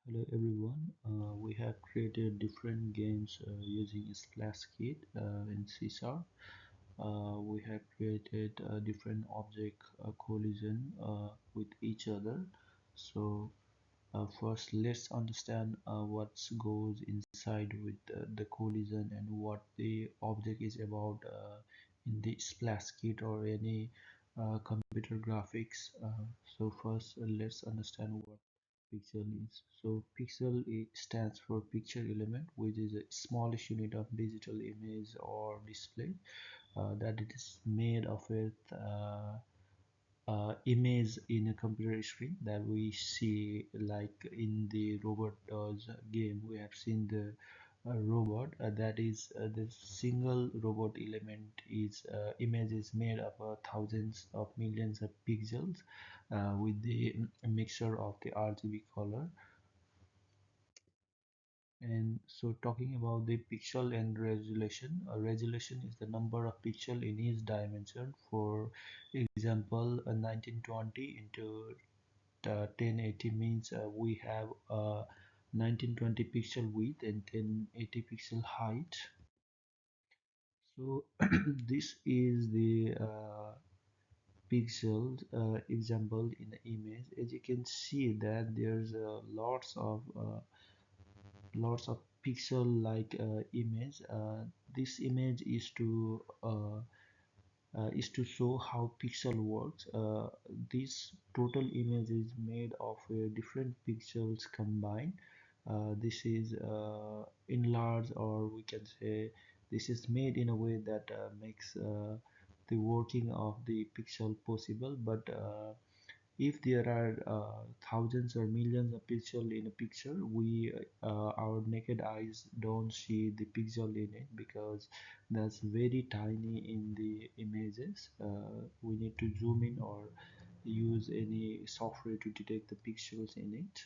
Hello everyone. We have created different games using Splashkit in C Sharp. We have created different object collision with each other. So first, let's understand what goes inside with the collision and what the object is about in the Splashkit or any computer graphics. So first, let's understand what pixel is. So pixel stands for picture element, which is a smallest unit of digital image or display that it is made of it. Image in a computer screen that we see like in the robot does game. We have seen the robot that is the single robot element is image is made of thousands of millions of pixels with the mixture of the RGB color. And so talking about the pixel and resolution, resolution is the number of pixel in each dimension. For example, a 1920 into 1080 means we have 1920 pixel width and 1080 pixel height. So this is the pixel example in the image. As you can see that there's lots of pixel like image. This image is to show how pixel works. This total image is made of different pixels combined. This is enlarged, or we can say this is made in a way that makes the working of the pixel possible. But if there are thousands or millions of pixels in a picture, we our naked eyes don't see the pixel in it because that's very tiny in the images. We need to zoom in or use any software to detect the pixels in it.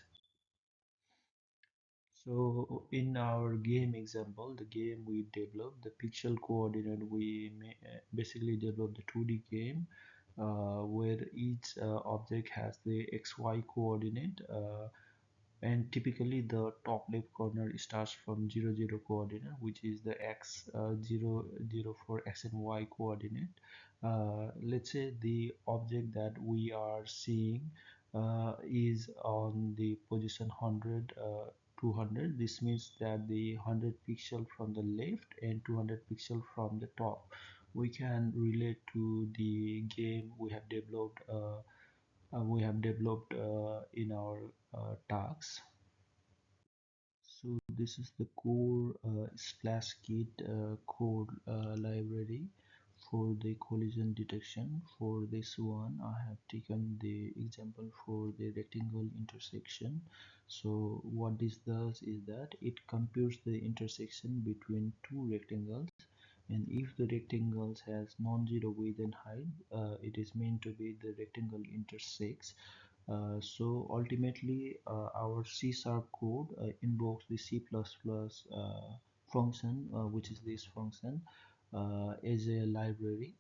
So in our game example, the game we developed, the pixel coordinate, basically developed the 2D game where each object has the XY coordinate, and typically the top left corner starts from 0 0 coordinate, which is the x 0 0 for x and y coordinate. Let's say the object that we are seeing is on the position 100, 200. This means that the 100 pixel from the left and 200 pixel from the top we can relate to the game we have developed in our tasks. So this is the core Splashkit code library for the collision detection. For this one, I have taken the example for the rectangle intersection. So what this does is that it computes the intersection between two rectangles, and if the rectangles has non-zero width and height, it is meant to be the rectangle intersects. So ultimately, our C sharp code invokes the C++ function, which is this function, as a library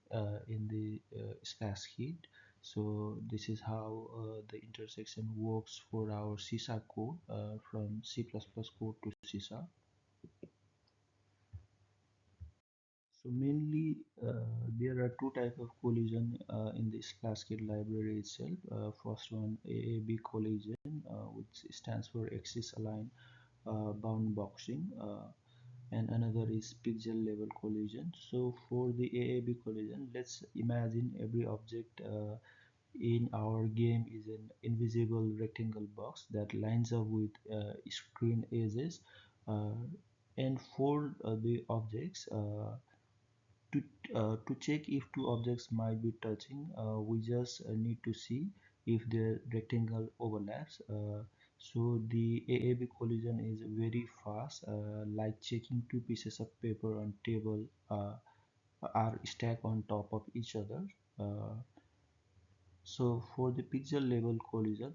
in the Splashkit. So this is how the intersection works for our C sharp code from C++ code to C sharp. So mainly, there are two types of collision in the Splashkit library itself. First one, AAB collision, which stands for axis align bound boxing, and another is pixel level collision. So for the AAB collision, let's imagine every object in our game is an invisible rectangle box that lines up with screen edges. Uh, and for the objects, to check if two objects might be touching, we just need to see if the rectangle overlaps. So the AAB collision is very fast, like checking two pieces of paper on table are stacked on top of each other. Uh, so for the pixel level collision,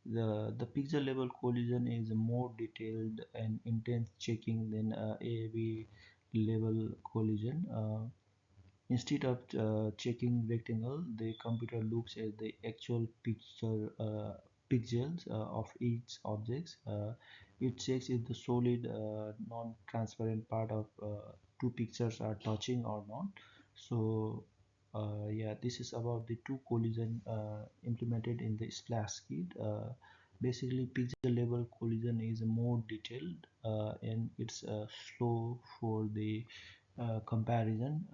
the pixel level collision is more detailed and intense checking than AAB level collision. Instead of checking rectangle, the computer looks at the actual picture pixels of each objects. It checks if the solid non-transparent part of two pictures are touching or not. So yeah, this is about the two collision implemented in the splash kit. Basically, pixel level collision is more detailed, and it's slow for the comparison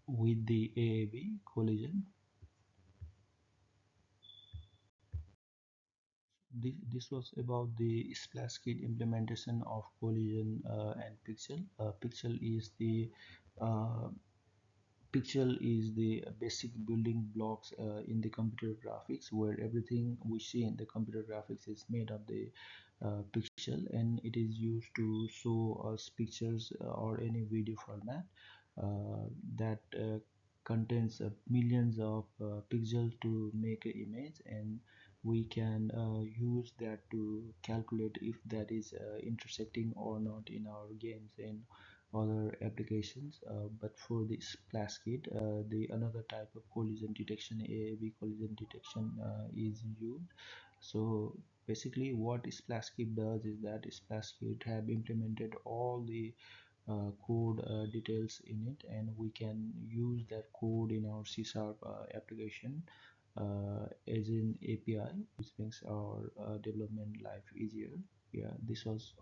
with the AAB collision. This was about the splash kit implementation of collision and pixel. Uh, Pixel is the basic building blocks in the computer graphics, where everything we see in the computer graphics is made of the pixel, and it is used to show us pictures or any video format that contains millions of pixels to make an image, and we can use that to calculate if that is intersecting or not in our games and other applications. But for the splash kit, the another type of collision detection, AAB collision detection, is used. So basically what splash kit does is that splash kit have implemented all the code details in it, and we can use that code in our C Sharp application as an API, which makes our development life easier. Yeah, this was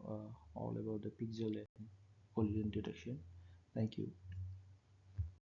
all about the pixel and collision detection. Thank you.